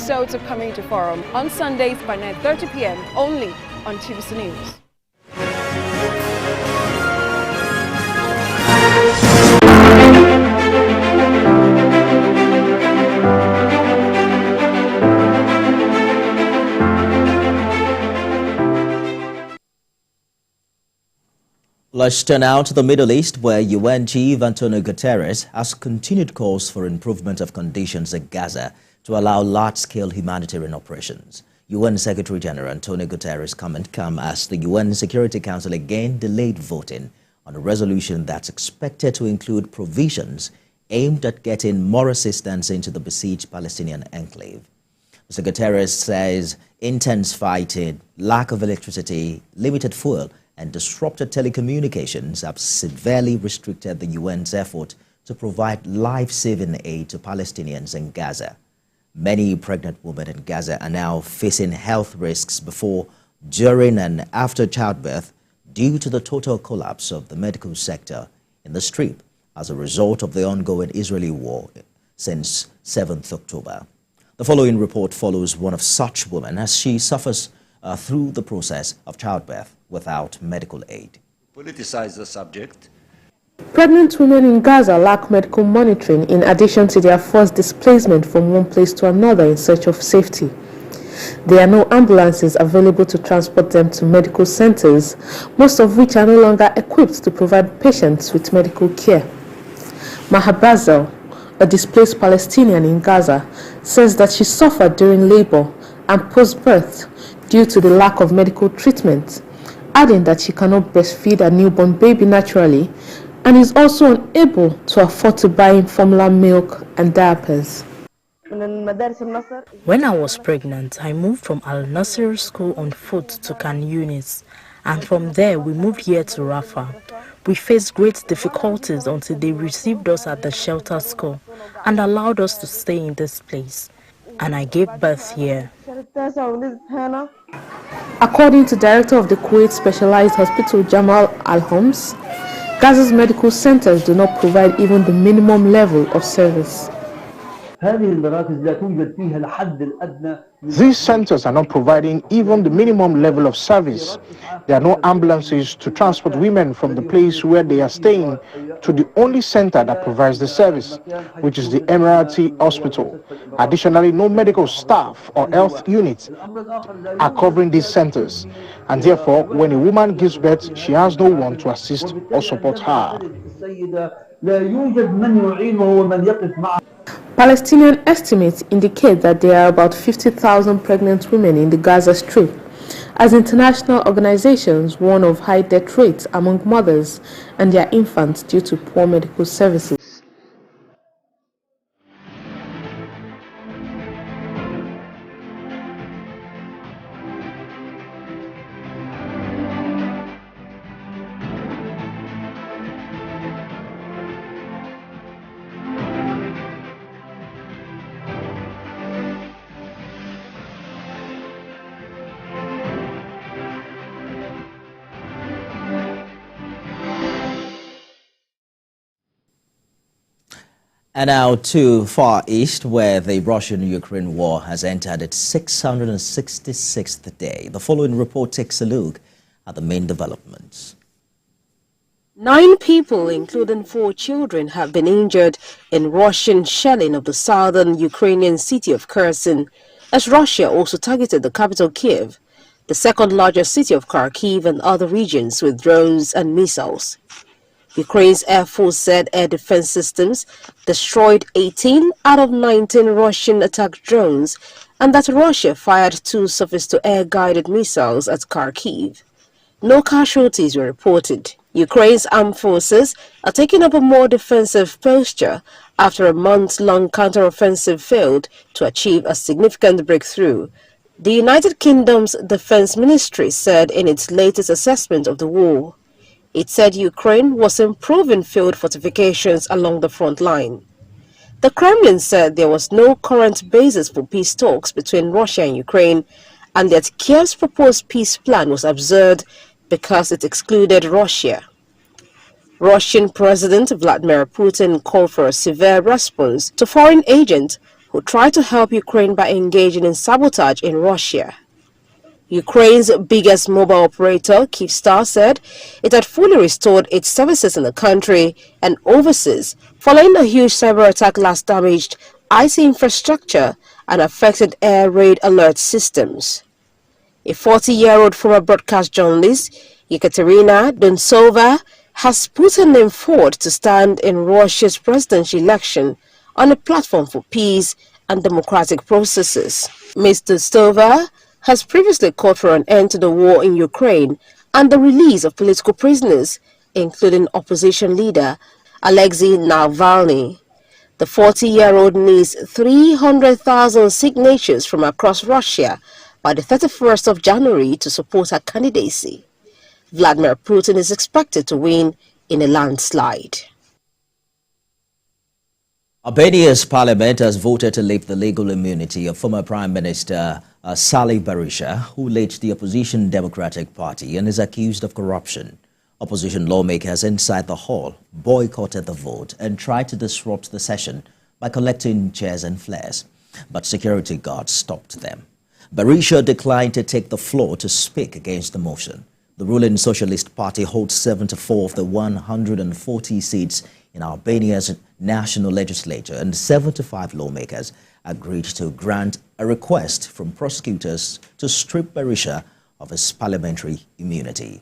episodes of Community Forum on Sundays by 9:30 p.m. only on TVC News. Let's turn now to the Middle East, where UN Chief Antonio Guterres has continued calls for improvement of conditions in Gaza to allow large-scale humanitarian operations. UN Secretary General Antonio Guterres' comment come as the UN Security Council again delayed voting on a resolution that's expected to include provisions aimed at getting more assistance into the besieged Palestinian enclave. Mr. Guterres says intense fighting, lack of electricity, limited fuel, and disrupted telecommunications have severely restricted the UN's effort to provide life-saving aid to Palestinians in Gaza. Many pregnant women in Gaza are now facing health risks before, during, and after childbirth due to the total collapse of the medical sector in the Strip as a result of the ongoing Israeli war since 7th October. The following report follows one of such women as she suffers through the process of childbirth without medical aid. Politicize the subject. Pregnant women in Gaza lack medical monitoring in addition to their forced displacement from one place to another in search of safety. There are no ambulances available to transport them to medical centers, most of which are no longer equipped to provide patients with medical care. Mahabazel, a displaced Palestinian in Gaza, says that she suffered during labor and post-birth due to the lack of medical treatment, adding that she cannot breastfeed a newborn baby naturally and is also unable to afford to buy formula milk and diapers. When I was pregnant, I moved from Al Nasser school on foot to Khan Yunis, and from there we moved here to Rafah. We faced great difficulties until they received us at the shelter school and allowed us to stay in this place, and I gave birth here. According to Director of the Kuwait Specialized Hospital Jamal Al-Homs, Gaza's medical centers do not provide even the minimum level of service. These centers are not providing even the minimum level of service. There are no ambulances to transport women from the place where they are staying to the only center that provides the service, which is the Emirati Hospital. Additionally, no medical staff or health units are covering these centers, and therefore, when a woman gives birth, she has no one to assist or support her. Palestinian estimates indicate that there are about 50,000 pregnant women in the Gaza Strip, as international organizations warn of high death rates among mothers and their infants due to poor medical services. And now to Far East, where the Russian-Ukraine war has entered its 666th day. The following report takes a look at the main developments. 9 people, including 4 children, have been injured in Russian shelling of the southern Ukrainian city of Kherson, as Russia also targeted the capital Kiev, the second largest city of Kharkiv, and other regions with drones and missiles. Ukraine's Air Force said air defense systems destroyed 18 out of 19 Russian attack drones and that Russia fired 2 surface-to-air guided missiles at Kharkiv. No casualties were reported. Ukraine's armed forces are taking up a more defensive posture after a month-long counteroffensive failed to achieve a significant breakthrough. The United Kingdom's Defense Ministry said in its latest assessment of the war. It said Ukraine was improving field fortifications along the front line. The Kremlin said there was no current basis for peace talks between Russia and Ukraine, and that Kiev's proposed peace plan was absurd because it excluded Russia. Russian President Vladimir Putin called for a severe response to foreign agents who tried to help Ukraine by engaging in sabotage in Russia. Ukraine's biggest mobile operator, Kyivstar, said it had fully restored its services in the country and overseas following a huge cyber attack last damaged IT infrastructure and affected air raid alert systems. A 40-year-old former broadcast journalist, Yekaterina Dontsova, has put her name forward to stand in Russia's presidential election on a platform for peace and democratic processes. Ms. Dontsova has previously called for an end to the war in Ukraine and the release of political prisoners, including opposition leader Alexei Navalny. The 40-year-old needs 300,000 signatures from across Russia by the 31st of January to support her candidacy. Vladimir Putin is expected to win in a landslide. Albania's parliament has voted to lift the legal immunity of former Prime Minister Sali Berisha, who leads the opposition Democratic Party and is accused of corruption. Opposition lawmakers inside the hall boycotted the vote and tried to disrupt the session by collecting chairs and flares, but security guards stopped them. Berisha declined to take the floor to speak against the motion. The ruling Socialist Party holds 74 of the 140 seats in Albania's national legislature, and 75 lawmakers agreed to grant a request from prosecutors to strip Berisha of his parliamentary immunity.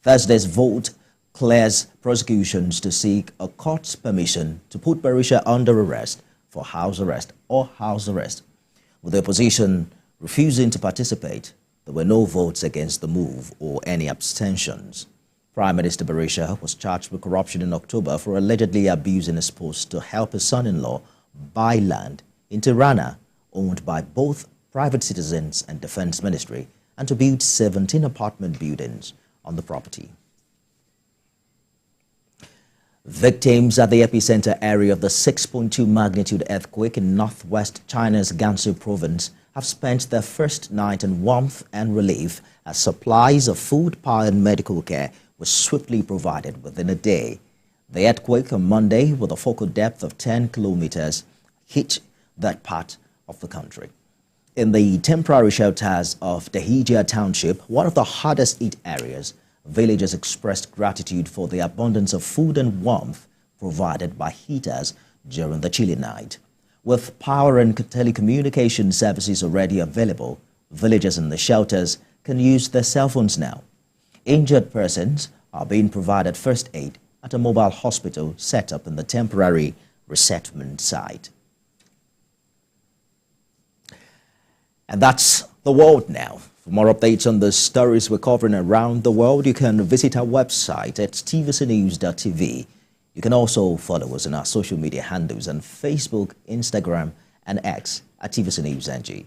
Thursday's vote clears prosecutions to seek a court's permission to put Berisha under arrest for house arrest or house arrest. With the opposition refusing to participate, there were no votes against the move or any abstentions. Prime Minister Berisha was charged with corruption in October for allegedly abusing his post to help his son-in-law buy land in Tirana, owned by both private citizens and Defense Ministry, and to build 17 apartment buildings on the property. Victims at the epicenter area of the 6.2 magnitude earthquake in northwest China's Gansu province have spent their first night in warmth and relief as supplies of food, power and medical care were swiftly provided within a day. The earthquake on Monday, with a focal depth of 10 kilometers, hit that part of the country. In the temporary shelters of Dehija Township, one of the hardest hit areas, villagers expressed gratitude for the abundance of food and warmth provided by heaters during the chilly night. With power and telecommunication services already available, villagers in the shelters can use their cell phones now. Injured persons are being provided first aid at a mobile hospital set up in the temporary resettlement site. And that's the world now. For more updates on the stories we're covering around the world, you can visit our website at tvcnews.tv. You can also follow us on our social media handles on Facebook, Instagram, and X at TVC News NG.